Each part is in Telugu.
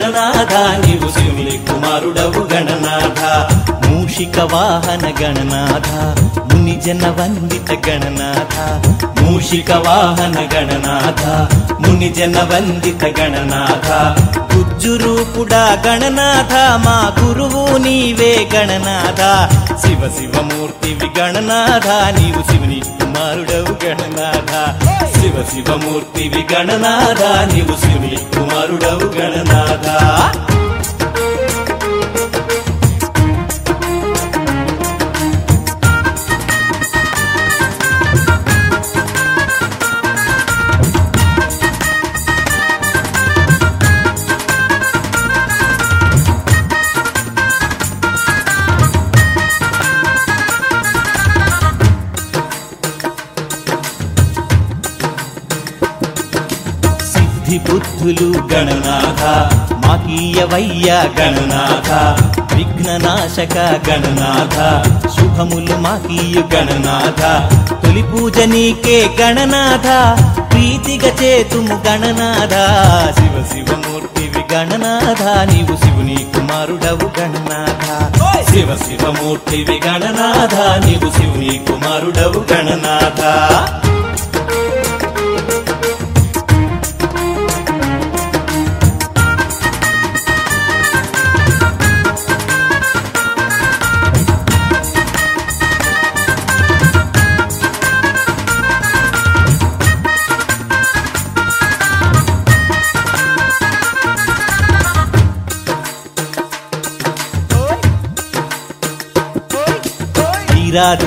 గణనాథ నీవు శివుని కుమారుడవు గణనాథ మూషిక వాహన గణనాథ ముని జన వందిత గణనాథ మూషిక వాహన గణనాథ ముని జన వందిత గణనాథ గుజ్జురూపుడా గణనాథ మా గురువు నీవే గణనాథ శివ శివమూర్తివి గణనాథ నీవు శివుని కుమారుడవు గణనాథ శివ శివమూర్తివి గణనాథ నీవు శివుని కుమారుడవు గణనాథ బుద్ధులు గణనాథ మాకీయవయ్య గణనాథ విఘ్ననాశక గణనాథ శుభములు మాకీయు గణనాథ తొలి పూజ నీకే గణనాథ ప్రీతిగా చేతుము గణనాథ శివ శివమూర్తివి గణనాథ నీవు శివుని కుమారుడవు గణనాథ శివ శివమూర్తివి గణనాథ నీవు శివుని కుమారుడవు గణనాథ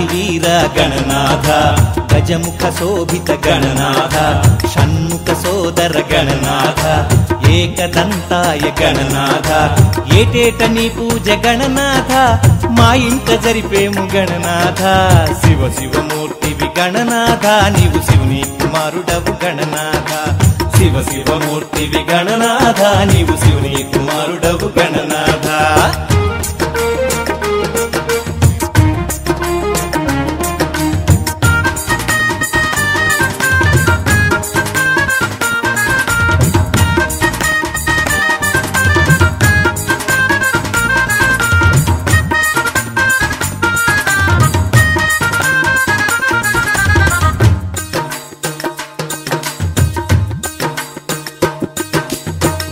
వీర గణనాథ గజముఖ శోభిత గణనాథ షణ్ముఖ సోదర గణనాథ ఏకదంతాయ గణనాథ ఏటేట నీ పూజ గణనాథ మా ఇంట జరిపేము గణనాథ శివ శివమూర్తివి గణనాథ నీవు శివుని కుమారుడవు గణనాథ శివ శివమూర్తివి గణనాథ నీవు శివుని కుమారుడవు గణనాథ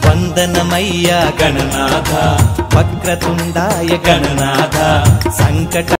వందనమయ్య గణనాథ వక్రతుండాయ గణనాథ సంకట